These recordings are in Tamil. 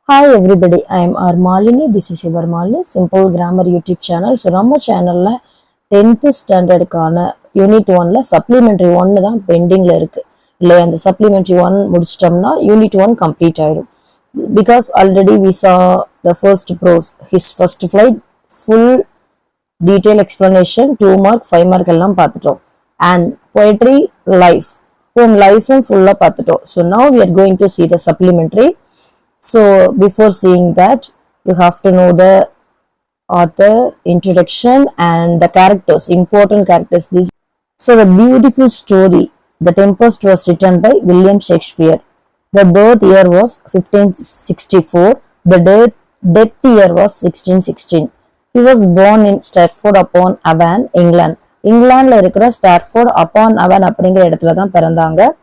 Hi everybody, I am R. Malini. This is your Malini, Simple Grammar YouTube channel. So, நம்ம சேனல்ல 10th ஸ்டாண்டர்டுக்கான யூனிட் 1ல சப்ளிமெண்டரி 1 தான் பெண்டிங்ல இருக்கு. இல்லையா அந்த சப்ளிமெண்டரி 1 முடிச்சிட்டோம்னா யூனிட் 1 கம்ப்ளீட் ஆயிடும். Because already we saw the first prose, his first flight, full detail explanation, 2 mark, 5 mark எல்லாம் பார்த்துட்டோம். And poetry, life. Poem life full பார்த்துட்டோம். So, now we are going to see the supplementary. So before seeing that, you have to know the author, introduction, and the characters, important characters. So the beautiful story, The Tempest, was written by William Shakespeare. The birth year was 1564. The death year was 1616. He was born in Stratford upon Avon, England. இங்கிலாந்துல இருக்கிற ஸ்டாட்ஃபோர்ட் அப்பான் அவன் அப்படிங்கிற இடத்துல தான் பிறந்தாங்க.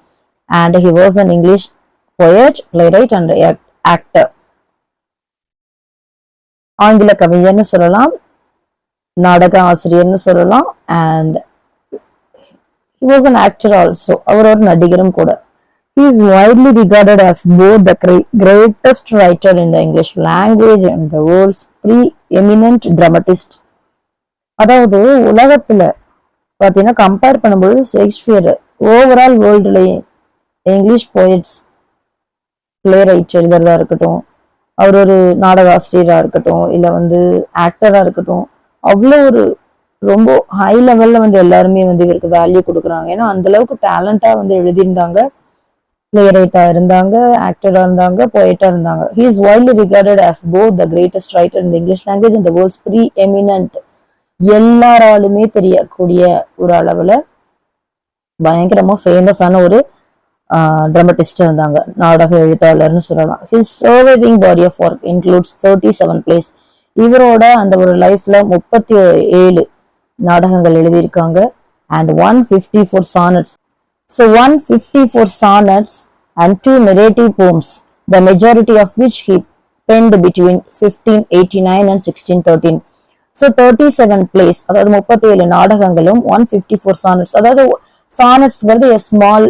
And he was an English poet, playwright, and actor. ஆங்கில கவிஞர்னு சொல்லலாம், நாடக ஆசிரியர்னு சொல்லலாம், and he was an actor also. அவர் ஒரு நடிகரும் கூட. He is widely regarded as both the greatest writer in the English language and the world's preeminent dramatist. அதாவது உலகத்துல பார்த்தீங்கன்னா கம்பேர் பண்ணும்போது ஷேக்ஸ்பியர் ஓவரால் வேர்ல்டுலயே இங்கிலீஷ் போயட்ஸ், பிளே ரைட் எழுதுறதா இருக்கட்டும், அவர் ஒரு நாடக ஆசிரியரா இருக்கட்டும், இல்ல ஆக்டரா இருக்கட்டும், அவ்வளோ ஒரு ரொம்ப ஹை லெவல்ல எல்லாருமே இவருக்கு வேல்யூ கொடுக்குறாங்க. ஏன்னா அந்த அளவுக்கு டேலண்டா எழுதியிருந்தாங்க, பிளே ரைட்டா இருந்தாங்க, ஆக்டரா இருந்தாங்க, போயட்டா இருந்தாங்க. He is widely regarded as both the greatest writer in the English language and the world's preeminent. எல்லாராலுமே தெரியக்கூடிய ஒரு அளவுல பயங்கரமா ஃபேமஸான ஒரு ட்ராமட்டிஸ்ட் இருந்தாங்க, நாடக எழுத்தாளர்னு சொல்லலாம். His surviving body of work includes 37 plays. இவரோட அந்த ஒரு லைஃப்ல 37 நாடகங்கள் எழுதியிருக்காங்க. And 154 sonnets. So 154 sonnets and 2 narrative poems, the majority of which he penned between 1589 and 1613. So 37 place, அதாவது 37 நாடகங்களும் 154 சானட்ஸ், அதாவது சானட்ஸ்ங்கிறது ஸ்மால்,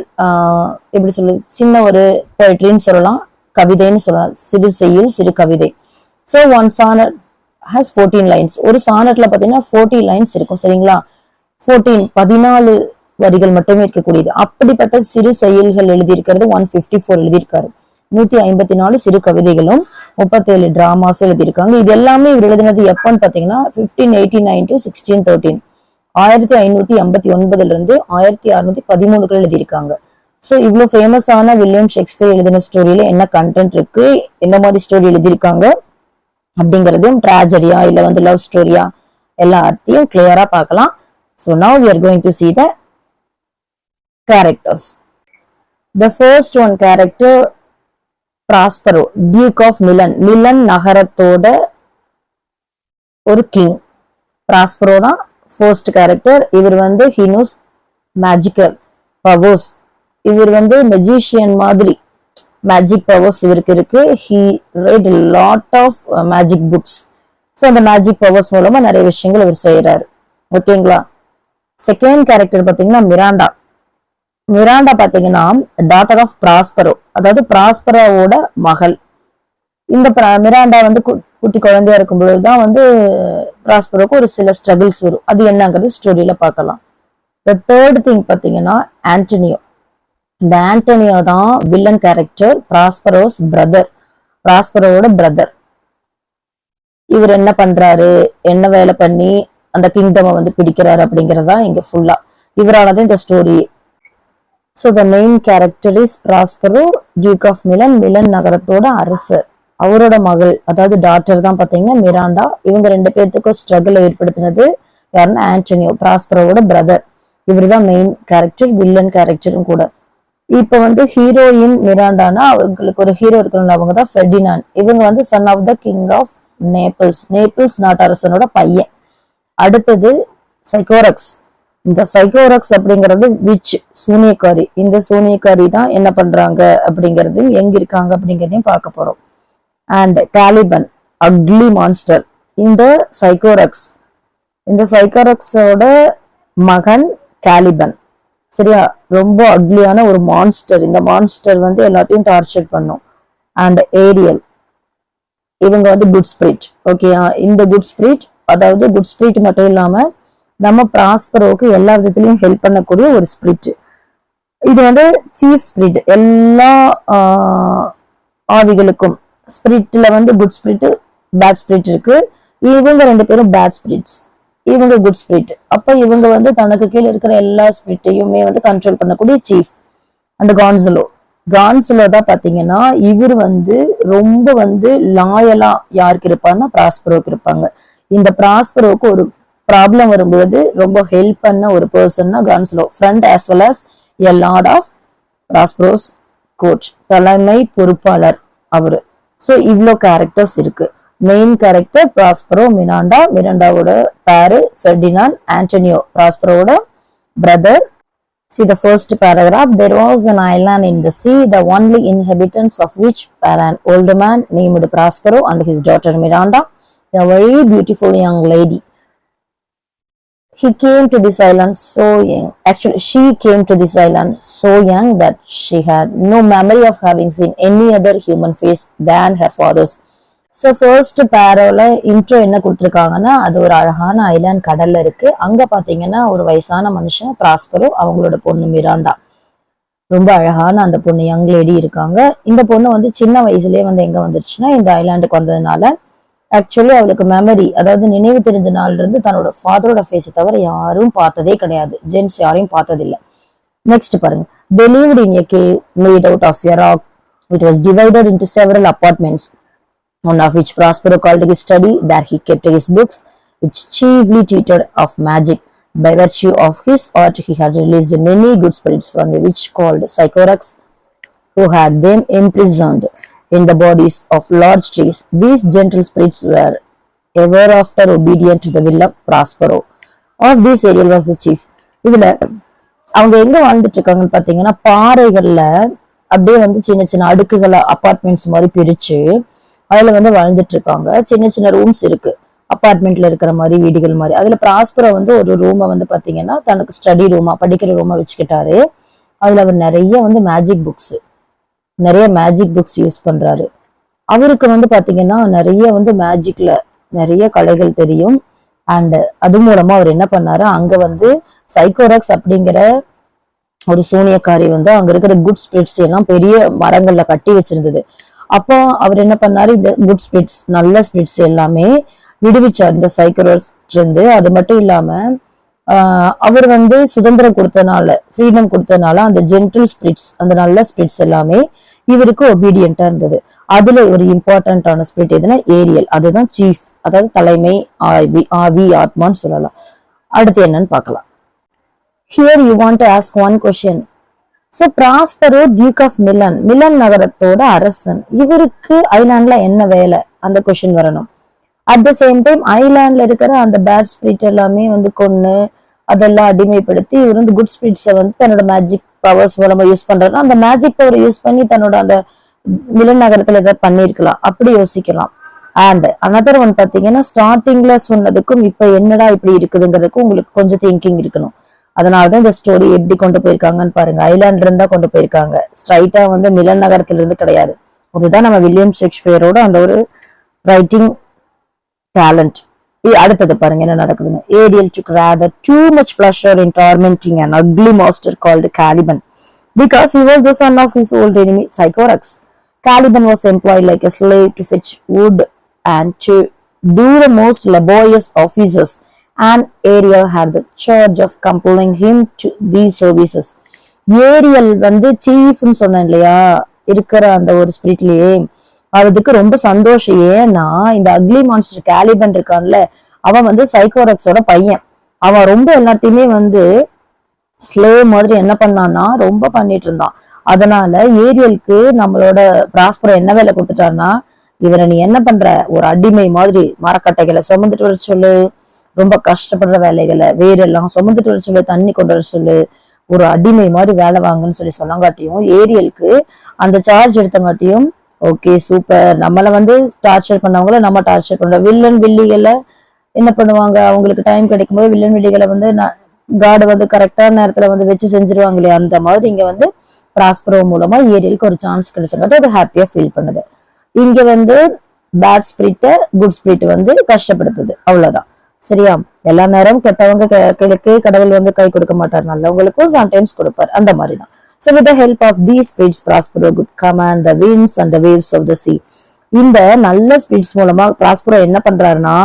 எப்படி சொல்றது, சின்ன ஒரு போய்ட்ரின்னு சொல்லலாம், கவிதைன்னு சொல்லலாம், சிறு செய்யுள், சிறு கவிதை. So one sonnet has 14 lines. ஒரு சானட்ல பார்த்தீங்கன்னா 40 லைன்ஸ் இருக்கும், சரிங்களா? 14 வரிகள் மட்டுமே இருக்கக்கூடியது. அப்படிப்பட்ட சிறு செய்யுள்கள் எழுதியிருக்கிறது 154 எழுதியிருக்காரு. 154 சிறு கவிதைகளும் 37 டிராமாஸும் எழுதியிருக்காங்க. இது எல்லாமே இவர் எழுதினது எப்பன்னு பார்த்தீங்கன்னா 1589 to 1613, 1589 இருந்து 1613 எழுதியிருக்காங்க. ஸோ இவ்வளவு ஃபேமஸான வில்லியம் ஷேக்ஸ்பியர் எழுதின ஸ்டோரியில என்ன கண்டென்ட் இருக்கு, எந்த மாதிரி ஸ்டோரி எழுதியிருக்காங்க அப்படிங்கறதும், ட்ராஜடியா இல்ல லவ் ஸ்டோரியா, எல்லாத்தையும் கிளியரா பார்க்கலாம். So now we are going to see the characters. The first one character, Prospero, Duke of Milan. Milan நகரத்தோட ஒரு கிங். Prospero தான் ஃபர்ஸ்ட் கேரக்டர். இவர் he knows magical powers. இவர் மெஜிஷியன் மாதிரி மேஜிக் பவர்ஸ் இவருக்கு இருக்கு. he read a lot of magic books. So அந்த மேஜிக் பவர்ஸ் மூலமா நிறைய விஷயங்கள் இவர் செய்யறாரு. ஓகேங்களா? செகண்ட் கேரக்டர் பாத்தீங்கன்னா மிராண்டா. மிராண்டா பாத்தீங்கன்னா டாட்டர் ஆஃப் ப்ராஸ்பரோ, அதாவது ப்ராஸ்பரோவோட மகள். இந்த மிராண்டா குட்டி குழந்தையா இருக்கும் பொழுதுதான் ப்ராஸ்பரோக்கு ஒரு சில ஸ்ட்ரகிள்ஸ் வரும். அது என்னங்கிறது ஸ்டோரியில பார்க்கலாம். த தேர்ட் திங் பாத்தீங்கன்னா ஆண்டனியோ. இந்த ஆண்டனியோ தான் வில்லன் கேரக்டர், ப்ராஸ்பரோஸ் பிரதர், ப்ராஸ்பரோவோட பிரதர். இவர் என்ன பண்றாரு, என்ன வேலை பண்ணி அந்த கிங்டம் பிடிக்கிறாரு அப்படிங்கறதா இங்க ஃபுல்லா. இவரானது இந்த story. So the main character is Prospero, duke of Milan, Milan நகரத்தோட அரசர். அவரோட மகள், அதாவது டாட்டர் தான் பாத்தீங்கன்னா மிராண்டா. இவங்க ரெண்டு பேர்த்துக்கும் ஸ்ட்ரகிள் ஏற்படுத்தினது யாருன்னா ஆண்டனியோ, ப்ராஸ்பரோவோட பிரதர். இவர் தான் மெயின் கேரக்டர், வில்லன் கேரக்டரும் கூட. இப்ப ஹீரோயின் மிராண்டானா அவங்களுக்கு ஒரு ஹீரோ இருக்கணும், அவங்க தான் ஃபெர்டினாண்ட். இவங்க son of the king of Naples, Naples நாட்டரசனோட பையன். அடுத்தது சைக்கோரக்ஸ். இந்த சைக்கோரக்ஸ் அப்படிங்கிறது விச், சூனியக்காரி. இந்த சூனியக்காரி தான் என்ன பண்றாங்க அப்படிங்கறதையும், எங்க இருக்காங்க அப்படிங்கறதையும் பார்க்க போறோம். And Caliban, ugly monster. இந்த சைக்கோரக்ஸோட மகன் காலிபன், சரியா? ரொம்ப அக்லியான ஒரு மான்ஸ்டர். இந்த மான்ஸ்டர் எல்லாத்தையும் டார்ச்சர் பண்ணும். அண்ட் ஏரியல், இவங்க வந்து குட் ஸ்பிரிட். ஓகே, இந்த குட் ஸ்பிரிட், அதாவது குட் ஸ்பிரிட் மட்டும் இல்லாம நம்ம ப்ராஸ்பரோக்கு எல்லா விதத்திலையும் ஹெல்ப் பண்ணக்கூடிய ஒரு ஸ்பிரிட். இது வந்து சீஃப் ஸ்பிரிட். எல்லா ஆவிகளுக்கும் ஸ்பிரிட்ல வந்து குட் ஸ்பிரிட், பேட் ஸ்பிரிட் இருக்கு. இவங்க ரெண்டு பேரும் பேட் ஸ்பிரிட்ஸ், இவங்க குட் ஸ்பிரிட். அப்ப இவங்க வந்து தனக்கு கீழே இருக்கிற எல்லா ஸ்பிரிட்டையுமே வந்து கண்ட்ரோல் பண்ணக்கூடிய சீஃப். அண்ட் கான்சலோ தான் பாத்தீங்கன்னா இவர் வந்து ரொம்ப வந்து லாயலா யாருக்கு இருப்பாருன்னா ப்ராஸ்பரோக்கு இருப்பாங்க. இந்த ப்ராஸ்பரோக்கு ஒரு ப்ராப்ளம் வரும்போது ரொம்ப ஹெல்ப் பண்ண ஒரு பர்சன்னா Gonzalo, friend as well as a lord of Prospero's coach, தலைமை பொறுப்பாளர் அவரு. ஸோ இவ்வளோ கேரக்டர்ஸ் இருக்கு. மெயின் கேரக்டர் ப்ராஸ்பரோ மிராண்டா, மிராண்டாவோட பேரு ஃபெர்டினாண்ட் ஆண்டனியோ, ப்ராஸ்பரோட brother. See the first paragraph. There was an island in the sea, the only inhabitants of which were an old man named Prospero and his daughter Miranda, a very beautiful young lady. He came to this island so young. Actually, she came to this island so young that she had no memory of having seen any other human face than her father's. So first பேரோல இன்ட்ரோ என்ன கொடுத்துருக்காங்கன்னா, அது ஒரு அழகான ஐலாண்ட் கடல்ல இருக்கு. அங்க பாத்தீங்கன்னா ஒரு வயசான மனுஷன் ப்ராஸ்பரோ, அவங்களோட பொண்ணு மிராண்டா, ரொம்ப அழகான அந்த பொண்ணு யங் லேடி இருக்காங்க. இந்த பொண்ணு வந்து சின்ன வயசுலயே வந்து எங்க வந்துருச்சுன்னா இந்த ஐலாண்டுக்கு வந்ததுனால ஆக்சுவலி அவளுக்கு மெமரி, அதாவது நினைவு தெரிஞ்ச நாள்ல இருந்து தன்னோட ஃபாதரோட ஃபேஸை தவிர யாரும் பார்த்ததே கிடையாது, ஜென்ஸ் யாரையும் பார்த்ததில்லை. நெக்ஸ்ட் பாருங்க. They lived in a cave made out of a rock. It was divided into several apartments, one of which Prospero called his study. There he kept his books, which chiefly treated of magic. By virtue of his art, he had released many good spirits from a witch called Sycorax, who had them imprisoned in the bodies of large trees. These gentle spirits were ever after obedient to the will of Prospero. Of this Ariel was the chief. இதுல அவங்க எங்க வாழ்ந்துட்டு இருக்காங்கன்னு பாத்தீங்கன்னா, பாறைகள்ல அப்படியே வந்து சின்ன சின்ன அடுக்குகளை அபார்ட்மெண்ட்ஸ் மாதிரி பிரிச்சு அதுல வந்து வாழ்ந்துட்டு இருக்காங்க. சின்ன சின்ன ரூம்ஸ் இருக்கு, அபார்ட்மெண்ட்ல இருக்கிற மாதிரி, வீடுகள் மாதிரி. அதுல ப்ராஸ்பரோ வந்து ஒரு ரூமை வந்து பாத்தீங்கன்னா தனக்கு ஸ்டடி ரூமா, படிக்கிற ரூமா வச்சுக்கிட்டாரு. அதுல அவர் நிறைய வந்து நிறைய மேஜிக் புக்ஸ் யூஸ் பண்றாரு. அவருக்கு வந்து பாத்தீங்கன்னா நிறைய வந்து மேஜிக்ல நிறைய கலைகள் தெரியும். அண்ட் அது மூலமா அவர் என்ன பண்ணாரு, அங்க வந்து சைக்கோரக்ஸ் அப்படிங்கிற ஒரு சூனியக்காரி வந்து அங்க இருக்கிற குட் ஸ்பிரிட்ஸ் எல்லாம் பெரிய மரங்கள்ல கட்டி வச்சிருந்தது. அப்போ அவர் என்ன பண்ணாரு, இந்த குட் ஸ்பிரிட்ஸ், நல்ல ஸ்பிரிட்ஸ் எல்லாமே விடுவிச்சார் இந்த சைக்கோரக்ஸ் இருந்து. அது மட்டும் இல்லாம அவர் வந்து சுதந்திரம் கொடுத்தனால, ஃப்ரீடம் கொடுத்தனால அந்த ஜென்டில் ஸ்பிரிட்ஸ், அந்த நல்ல ஸ்பிரிட்ஸ் எல்லாமே இவருக்கு ஒபீடியண்டா இருந்தது. அதுல ஒரு இம்பார்ட்டன்டான ஸ்பிரிட் எதுனா ஏரியல், அதுதான் சீஃப், அதாவது தலைமை ஆவி ஆத்மான்னு சொல்லலாம். அடுத்து என்னன்னு பார்க்கலாம். Here you want to ask one question. So Prospero, Duke of Milan, Milan நகரத்தோட அரசன், இவருக்கு ஐலாண்ட்ல என்ன வேலை, அந்த கொஸ்டின் வரணும். அட் த சேம் டைம் ஐலாண்ட்ல இருக்கிற அந்த பேட் ஸ்பிரிட் எல்லாமே வந்து கொன்னு அதெல்லாம் அடிமைப்படுத்தி இவர் வந்து குட் ஸ்பிரிட்ஸை வந்து தன்னோட மேஜிக் பவர்ஸ் மூலமா யூஸ் பண்றாரு. அந்த மேஜிக் பவர் யூஸ் பண்ணி தன்னோட அந்த மிலன் நகரத்துல ஏதாவது பண்ணிருக்கலாம், அப்படி யோசிக்கலாம். அண்ட் அனதர் ஒன் பாத்தீங்கன்னா, ஸ்டார்டிங்ல சொன்னதுக்கும் இப்ப என்னடா இப்படி இருக்குதுங்கிறதுக்கும் உங்களுக்கு கொஞ்சம் திங்கிங் இருக்கணும். அதனாலதான் இந்த ஸ்டோரி எப்படி கொண்டு போயிருக்காங்கன்னு பாருங்க. ஐலாண்ட்ல இருந்தா கொண்டு போயிருக்காங்க, ஸ்ட்ரைட்டா வந்து மிலன் நகரத்துல இருந்து கிடையாது. அதுதான் நம்ம வில்லியம் ஷேக்ஸ்பியரோட அந்த ஒரு ரைட்டிங் டேலண்ட். அடுத்தது பாருங்க என்ன நடக்குதுன்னு. Ariel took rather too much pleasure in tormenting an ugly monster called Caliban, because he was the son of his old enemy Sycorax. Caliban was employed like a slave to fetch wood and to do the most laborious offices, and Ariel had the charge of compelling him to these services. Ariel வந்து சீஃப்னு சொன்னேன் இல்லையா, இருக்கிற அந்த ஒரு ஸ்பிரிட்லயே அதுக்கு ரொம்ப சந்தோஷம். ஏன்னா இந்த அக்லி மான்ஸ்டர் கேலிபன் இருக்கான்ல, அவன் வந்து சைக்கோரக்ஸோட பையன். அவன் ரொம்ப எல்லாத்தையுமே வந்து ஸ்லேவ் மாதிரி என்ன பண்ணான்னா ரொம்ப பண்ணிட்டு இருந்தான். அதனால ஏரியலுக்கு நம்மளோட ப்ராஸ்பரோ என்ன வேலை கொடுத்துட்டான்னா, இவரை நீ என்ன பண்ற, ஒரு அடிமை மாதிரி மரக்கட்டைகளை சுமந்துட்டு வர சொல்லு, ரொம்ப கஷ்டப்படுற வேலைகளை வேறெல்லாம் சுமந்துட்டு வர சொல்லு, தண்ணி கொண்டு வர சொல்லு, ஒரு அடிமை மாதிரி வேலை வாங்குன்னு சொன்னங்காட்டியும் ஏரியலுக்கு அந்த சார்ஜ் எடுத்தங்காட்டியும் ஓகே சூப்பர், நம்மள வந்து டார்ச்சர் பண்ணவங்கள நம்ம டார்ச்சர் பண்றோம். வில்லன் வில்லிகளை என்ன பண்ணுவாங்க, அவங்களுக்கு டைம் கிடைக்கும் போது வில்லன் வில்லிகளை வந்து காடு வந்து கரெக்டான நேரத்துல வந்து வச்சு செஞ்சிருவாங்க இல்லையா, அந்த மாதிரி இங்க வந்து ப்ராஸ்பரோ மூலமா ஏரியலுக்கு ஒரு சான்ஸ் கிடைச்சங்காட்டி அது ஹாப்பியா ஃபீல் பண்ணுது. இங்க வந்து பேட் ஸ்பிரிட் குட் ஸ்பிரிட் வந்து கஷ்டப்படுத்துது, அவ்வளவுதான். சரியா? எல்லா நேரம் கெட்டவங்க கடவுள் வந்து கை கொடுக்க மாட்டார், நல்லவங்களுக்கும் சம்டைம்ஸ் கொடுப்பார், அந்த மாதிரிதான். So with the help of these spirits, Prospero could command the winds and the waves of the sea. இந்த நல்ல ஸ்பிரிட்ஸ் மூலமா பிராஸ்பரோ என்ன பண்றாருன்னா,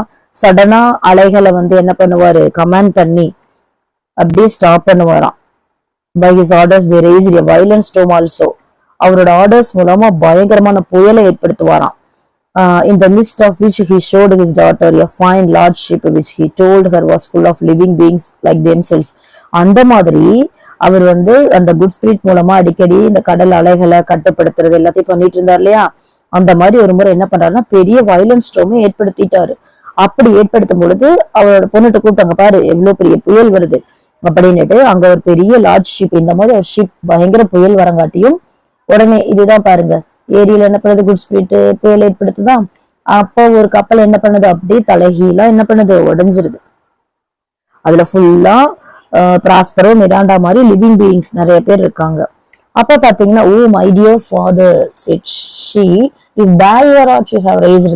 சடனா அலைகளை வந்து என்ன பண்ணுவாரு, கமாண்ட் பண்ணி அப்படியே stop பண்ணுவாராம். By his orders they raised a violent storm also. அவரோட ஆர்டர்ஸ் மூலமா பயங்கரமான புயலை ஏற்படுத்துவாராம். In the midst of which he showed his daughter a fine large ship which he told her was full of living beings like themselves. அந்த மாதிரி அவர் வந்து அந்த குட் ஸ்பிரிட் மூலமா அடிக்கடி இந்த கடல் அலைகளை கட்டுப்படுத்துறது எல்லாத்தையும் பண்ணிட்டு இருந்தார் இல்லையா. அந்த மாதிரி ஒரு முறை என்ன பண்றாருன்னா பெரிய வயலன்ஸ் ஸ்ட்ரோமே ஏற்படுத்திட்டாரு. அப்படி ஏற்படுத்தும் பொழுது அவரோட பொண்ணுட்டு கூப்பிட்டாங்க, பாரு எவ்வளவு பெரிய புயல் வருது அப்படின்னுட்டு. அங்க ஒரு பெரிய லார்ஜ் ஷிப், இந்த மாதிரி ஒரு ஷிப் பயங்கர புயல் வரங்காட்டியும் உடனே இதுதான் பாருங்க, ஏரியில என்ன பண்ணுது, குட் ஸ்பிரிட் புயல் ஏற்படுத்துதான். அப்போ ஒரு கப்பல் என்ன பண்ணுது, அப்படியே தலைகீழா என்ன பண்ணுது, உடைஞ்சிருது. அதுல ஃபுல்லா பிராஸ்பரோ மிராண்டா மாதிரி லிவிங் பீயிங்ஸ் நிறைய பேர் இருக்காங்க. அப்ப பாத்தீங்கன்னா, oh my dear father said she, if by your art you have raised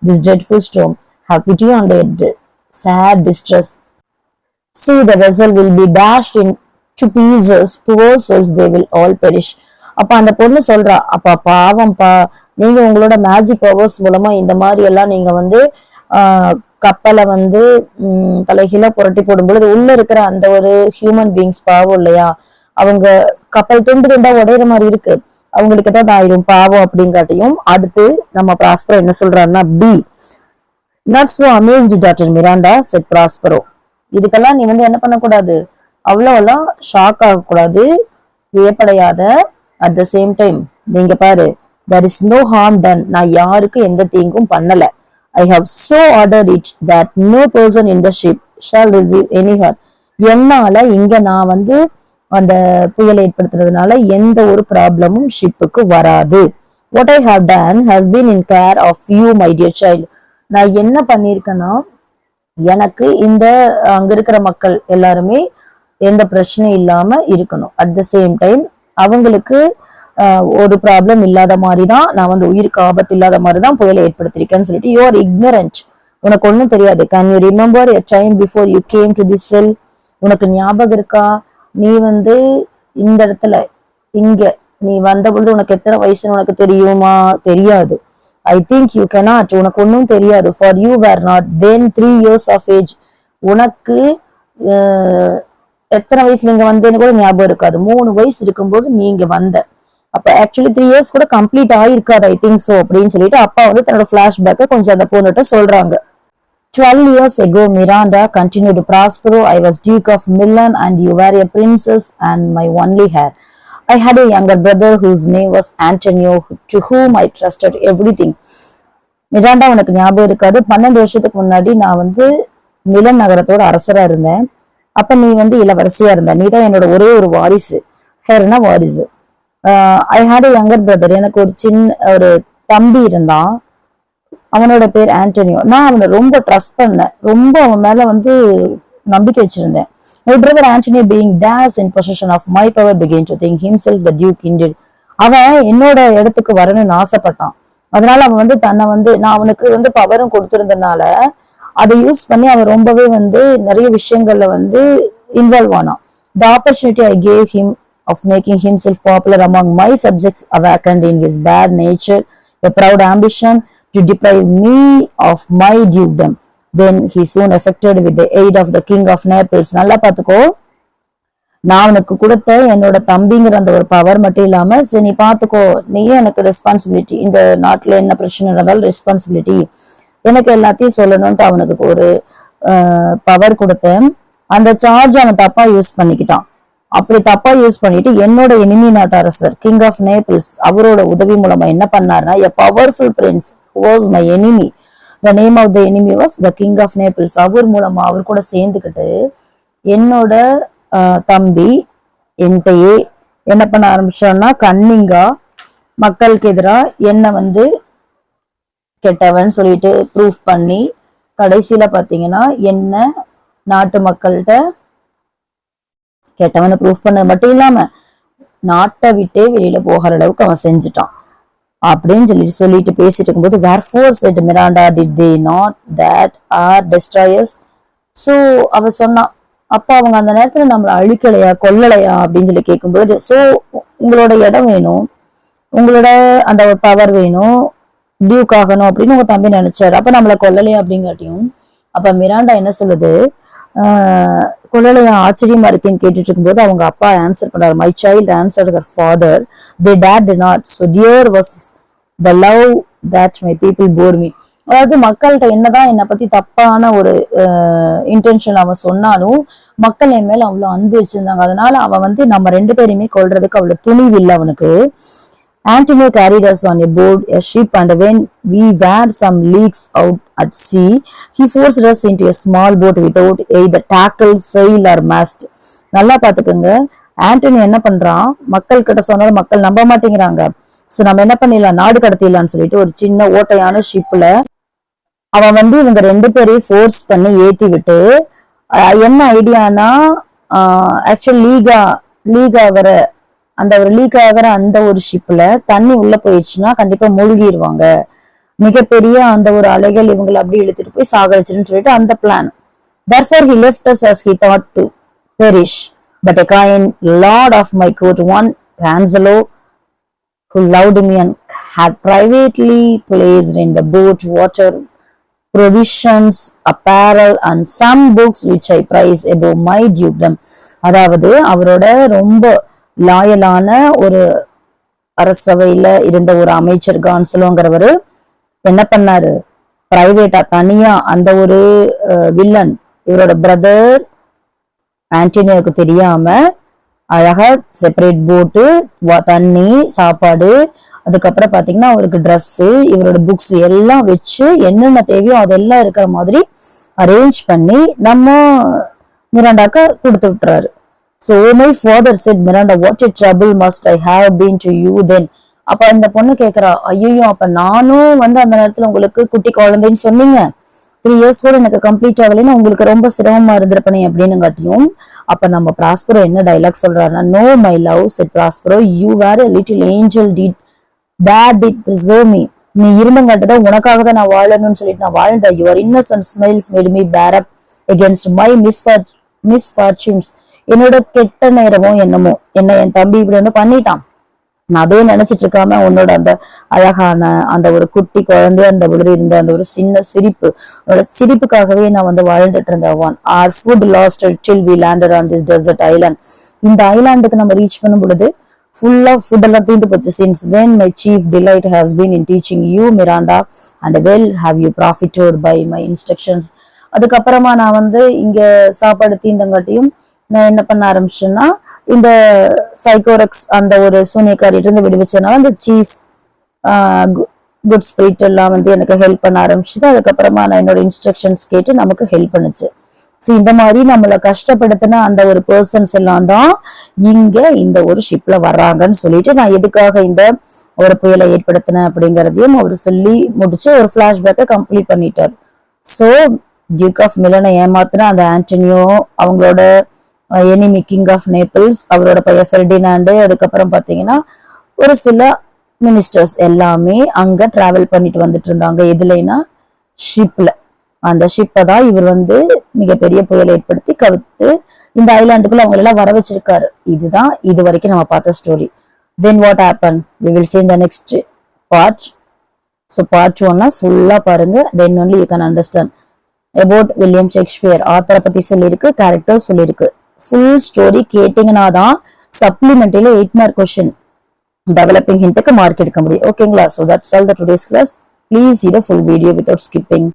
this dreadful storm, have pity on their sad distress. See, the vessel will be dashed into pieces, poor souls, they will all perish. அப்ப அந்த பொண்ணு சொல்றா, அப்பா பாவம்பா, நீங்க உங்களோட மேஜிக் பவர்ஸ் மூலமா இந்த மாதிரி எல்லாம் நீங்க வந்து கப்பலை வந்து தலைகீழ புரட்டி போடும்பொழுது உள்ள இருக்கிற அந்த ஒரு ஹியூமன் பீயிங்ஸ் பாவம் இல்லையா, அவங்க கப்பல் துண்டு துண்டா உடையிற மாதிரி இருக்கு, அவங்களுக்கு தான் ஆயிடும் பாவம் அப்படிங்காட்டியும். அடுத்து நம்ம பிராஸ்பரோ என்ன சொல்றாருன்னா, be not so amazed doctor Miranda said Prospero. இதுக்கெல்லாம் நீ வந்து என்ன பண்ணக்கூடாது, அவ்வளோலாம் ஷாக் ஆகக்கூடாது, வியப்படையாத. அட் த சேம் டைம் நீங்க பாரு, there is no harm done, நான் யாருக்கு எந்த தீங்கும் பண்ணல. I have so ordered it that no person in the ship shall receive any hurt. என்னால இங்க நான் வந்து அந்த புயலை ஏற்படுத்துறதுனால எந்த ஒரு ப்ராப்ளமும் ஷிப்புக்கு வராது. What I have done has been in care of you, my dear child. நான் என்ன பண்ணிருக்கேன்னா, எனக்கு இந்த அங்க இருக்கிற மக்கள் எல்லாருமே எந்த பிரச்சனையும் இல்லாம இருக்கணும். அட் த சேம் டைம் அவங்களுக்கு ஒரு ப்ராப்ளம் இல்லாத மாதிரிதான், நான் வந்து உயிருக்கு ஆபத்து இல்லாத மாதிரிதான் புயலை ஏற்படுத்திருக்கேன்னு சொல்லிட்டு, யூ ஆர் இக்னரண்ட், உனக்கு ஒன்னும் தெரியாது. Can you remember a time before you came to this செல்? உனக்கு ஞாபகம் இருக்கா, நீ வந்து இந்த இடத்துல இங்க நீ வந்த பொழுது உனக்கு எத்தனை வயசுன்னு உனக்கு தெரியுமா? தெரியாது. ஐ திங்க் யூ cannot, உனக்கு ஒன்னும் தெரியாது. For you where not then 3 years of age. உனக்கு எத்தனை வயசுல இங்க வந்தேன்னு கூட ஞாபகம் இருக்காது. 3 வயசு இருக்கும்போது நீங்க வந்த. அப்ப ஆக்சுவலி 3 years கூட கம்ப்ளீட் ஆயிருக்காது, ஐ திங்க் சோ அப்படின்னு சொல்லிட்டு அப்பா வந்து தன்னோட பிளாஷ்பேக்கை கொஞ்சம் அந்த பொண்ணுகிட்ட சொல்றாங்க. 12 years ago, Miranda continued, Prospero, I was Duke of Milan and you were a princess and my only heir. I had a younger brother whose name was Antonio, to whom I trusted everything. Miranda, உனக்கு ஞாபகம் இருக்காது, 12 வருஷத்துக்கு முன்னாடி நான் வந்து மிலன் நகரத்தோட அரசரா இருந்தேன். அப்ப நீ வந்து இளவரசியா இருந்த, நீ தான் என்னோட ஒரே ஒரு வாரிசு. ஹேர்னா வாரிசு. ஐ ஹேட் எ யங்கர் பிரதர், எனக்கு ஒரு ஒரு தம்பி இருந்தான், அவனோட பேர் ஆண்டனியோ. நான் அவனை ரொம்ப ட்ரஸ்ட் பண்ணேன், ரொம்ப அவன் மேல வந்து நம்பிக்கை வச்சிருந்தேன். My brother Antonio, being thus in possession of my power, began to think himself the duke indeed. அவன் என்னோட இடத்துக்கு வரணும்னு ஆசைப்பட்டான். அதனால அவன் வந்து தன்னை வந்து நான் அவனுக்கு வந்து பவரும் கொடுத்திருந்தனால அதை யூஸ் பண்ணி அவன் ரொம்பவே வந்து நிறைய விஷயங்கள்ல வந்து இன்வால்வ் ஆனான். The opportunity I gave him of making himself popular among my subjects awakened in his bad nature a proud ambition to deprive me of my dukedom. Then he soon effected with the aid of the king of Naples. நல்லா பாத்துக்கோ, நான் அவனுக்கு கொடுத்த என்னோட தம்பிங்கிற அந்த ஒரு பவர் மட்டும் இல்லாம, சரி நீ பாத்துக்கோ, நீயே எனக்கு ரெஸ்பான்சிபிலிட்டி, இந்த நாட்டுல என்ன பிரச்சனை இருந்தாலும் ரெஸ்பான்சிபிலிட்டி, எனக்கு எல்லாத்தையும் சொல்லணும்ட்டு அவனுக்கு ஒரு பவர் கொடுத்தேன். அந்த சார்ஜ் அவன் தப்பா யூஸ் பண்ணிக்கிட்டான். அப்படி தப்பா யூஸ் பண்ணிட்டு என்னோட எனிமி நாட்டு அரசர் கிங் ஆஃப் நேபிள்ஸ் அவரோட உதவி மூலமா என்ன பண்ணாருன்னா, a powerful prince was my enemy, the name of the enemy was the king of Naples. அவர் மூலமா அவர் கூட சேர்ந்துக்கிட்டு என்னோட தம்பி என்கிட்டயே என்ன பண்ண ஆரம்பிச்சான்னா, கன்னிங்கா மக்களுக்கு எதிராக என்ன வந்து கெட்டவன் சொல்லிட்டு ப்ரூஃப் பண்ணி கடைசியில பாத்தீங்கன்னா என்ன நாட்டு மக்கள்கிட்ட கெட்டவனை ப்ரூஃப் பண்ணது மட்டும் இல்லாம நாட்டை விட்டே வெளியில போகிற அளவுக்கு அவன் செஞ்சுட்டான். அப்படின்னு சொல்லிட்டு பேசிட்டு இருக்கும்போது wherefore said Miranda did they not that are destroyers. So அவ சொன்னா அப்ப அவங்க அந்த நேரத்துல நம்மள அழிக்கலையா கொல்லலையா அப்படின்னு சொல்லி கேட்கும்போது சோ உங்களோட இடம் வேணும், உங்களோட அந்த பவர் வேணும், டியூக் ஆகணும் அப்படின்னு உங்க தம்பி நினைச்சாரு, அப்ப நம்மள கொல்லலையா அப்படிங்காட்டியும் அப்ப மிராண்டா என்ன சொல்லுது, கொல்லலையா ஆச்சரியமா இருக்குன்னு கேட்டுட்டு இருக்கும்போது அவங்க அப்பா ஆன்சர் பண்றாரு, my child answer her father they டேட் did not so dear was the love that my people bore me. அதாவது மக்கள்கிட்ட என்னதான் என்னை பத்தி தப்பான ஒரு இன்டென்ஷன் அவன் சொன்னாலும் மக்கள் என் மேல அவ்வளவு அன்பு வச்சிருந்தாங்க, அதனால அவன் நம்ம 2 பேரையுமே கொல்றதுக்கு அவ்வளவு துணிவு இல்லை அவனுக்கு. Antonio carried us on a board, a ship, and when we were some leagues out at sea, he forced us into a small boat without either tackle, sail or mast. நல்லா பாத்துக்கோங்க, ஆண்டனி என்ன பண்றான், மக்கள் கிட்ட சொன்னாலும் மக்கள் நம்ப மாட்டேங்கிறாங்க. சோ நம்ம என்ன பண்ணிடலாம், நாடு கடத்திடலாம்னு சொல்லிட்டு ஒரு சின்ன ஓட்டையான ஷிப்ல அவன் இவங்க 2 பேரையும் ஃபோர்ஸ் பண்ணி ஏத்தி விட்டு என்ன ஐடியானா ஆக்சுவல் லீக் ஆகிற அந்த ஒரு ஷிப்ல தண்ணி உள்ள போயிடுச்சுன்னா கண்டிப்பா மூழ்கிடுவாங்க, மிகப்பெரிய அந்த ஒரு அலைகள் இவங்களை அப்படி இழுத்துட்டு போய் சாகடிச்சிருன்னு சொல்லிட்டு அந்த plan. Therefore he left us as he thought to perish. But a kind lord of my court, one Ranzolo, who loved me and had privately placed in the boat water, provisions, apparel and some books which I prize above my dukedom. அதாவது அவரோட ரொம்ப லாயலான ஒரு அரசவையில இருந்த ஒரு அமைச்சர் கான்சலோங்கிறவரு என்ன பண்ணாரு, பிரைவேட்டா தனியா அந்த ஒரு வில்லன் இவரோட பிரதர் ஆண்டனியோக்கு தெரியாம அழகா செப்பரேட் போட்டு தண்ணி சாப்பாடு அதுக்கப்புறம் பாத்தீங்கன்னா அவருக்கு ட்ரெஸ் இவரோட புக்ஸ் எல்லாம் வச்சு என்னென்ன தேவையோ அதெல்லாம் இருக்கிற மாதிரி அரேஞ்ச் பண்ணி நம்ம மிராண்டாக்கு கொடுத்து விட்டுறாரு. So my father said, Miranda, what a trouble must I have been to you then. அப்ப இந்த பொண்ணு கேக்குறா, ஐயோ அப்ப நானும் அந்த நேரத்துல உங்களுக்கு குட்டி குழந்தைன்னு சொன்னீங்க, 3 years கூட எனக்கு கம்ப்ளீட் ஆகலைன்னு உங்களுக்கு ரொம்ப சிரமமா இருந்திருப்பனே அப்படின்னு காட்டியும் அப்ப நம்ம பிராஸ்பரோ என்ன டைலாக் சொல்றாருன்னா, no my love said Prospero, you were a little angel did preserve me. நீ இருந்தங்காட்டுதான் உனக்காக தான் நான் வாழணும்னு சொல்லிட்டு நான் வாழ்ந்த. Your Innocent smiles made me பேர் அப் அகேன்ஸ்ட் மை மிஸ்ஃபார்ச்சூன்ஸ். என்னோட கெட்ட நேரமோ என்னமோ என்ன என் தம்பி இப்படி பண்ணிட்டான், நான் அதே நினைச்சிட்டு இருக்காம உன்னோட அந்த அழகான அந்த ஒரு குட்டி குழந்தை அந்த விழுது இருந்த அந்த ஒரு சின்ன சிரிப்பு, உன்னோட சிரிப்புக்காகவே நான் வாழ்ந்துட்டு இருந்தேன். One our food last till we landed on this desert island. இந்த ஐலாண்டுக்கு நம்ம ரீச் பண்ணும் பொழுது ஃபுல்லா ஃபுட் எல்லாம் தீர்ந்து போச்சு. since when my chief delight has been in teaching you Miranda and well have you profited by my instructions. அதுக்கப்புறமா நான் இங்க சாப்பாடு தீர்ந்தங்காட்டியும் நான் என்ன பண்ண ஆரம்பிச்சேன்னா இந்த சைக்கோரக்ஸ் அந்த ஒரு சூனியக்காரிட்டு இருந்து விடுவிச்சதுனால அந்த சீஃப் குட் ஸ்பிரிட் எல்லாம் எனக்கு ஹெல்ப் பண்ண ஆரம்பிச்சுது. அதுக்கப்புறமா நான் என்னோட இன்ஸ்ட்ரக்ஷன்ஸ் கேட்டு நமக்கு ஹெல்ப் பண்ணுச்சு. ஸோ இந்த மாதிரி நம்மளை கஷ்டப்படுத்தின அந்த ஒரு பர்சன்ஸ் எல்லாம் தான் இங்க இந்த ஒரு ஷிப்ல வர்றாங்கன்னு சொல்லிட்டு நான் எதுக்காக இந்த ஒரு புயலை ஏற்படுத்தினேன் அப்படிங்கறதையும் அவர் சொல்லி முடிச்சு ஒரு பிளாஷ்பேக்கை கம்ப்ளீட் பண்ணிட்டார். ஸோ டியூக் ஆஃப் மிலனை ஏமாத்தின அந்த ஆண்டனியோ, அவங்களோட எனிமி கிங் ஆஃப் நேபிள்ஸ் அவரோட பையன் ஃபெர்டினாண்டு, அதுக்கப்புறம் பாத்தீங்கன்னா ஒரு சில மினிஸ்டர்ஸ் எல்லாமே அங்க டிராவல் பண்ணிட்டு வந்துட்டு இருந்தாங்க. எதுலைன்னா ஷிப்ல. அந்த ஷிப்பை தான் இவர் மிகப்பெரிய புயல் ஏற்படுத்தி கவித்து இந்த ஐலாண்டுக்குள்ள அவங்க எல்லாம் வர வச்சிருக்காரு. இதுதான் இது வரைக்கும் நம்ம பார்த்த story. Then what happen we will see in the next part. So part 1 ஃபுல்லா பாருங்க, then only you can understand about William Shakespeare. ஆத்தரை பத்தி சொல்லியிருக்கு, கேரக்டர் சொல்லியிருக்கு. ஃபுல் ஸ்டோரி கேட்டீங்கன்னா தான் சப்ளிமெண்ட்ரியில 8 மார்க் கொஸ்டின் டெவலப்பிங் ஹிண்ட்டுக்கு மார்க் எடுக்க முடியும். ஓகேங்களா? So that's all the today's class. Please see the full video without skipping.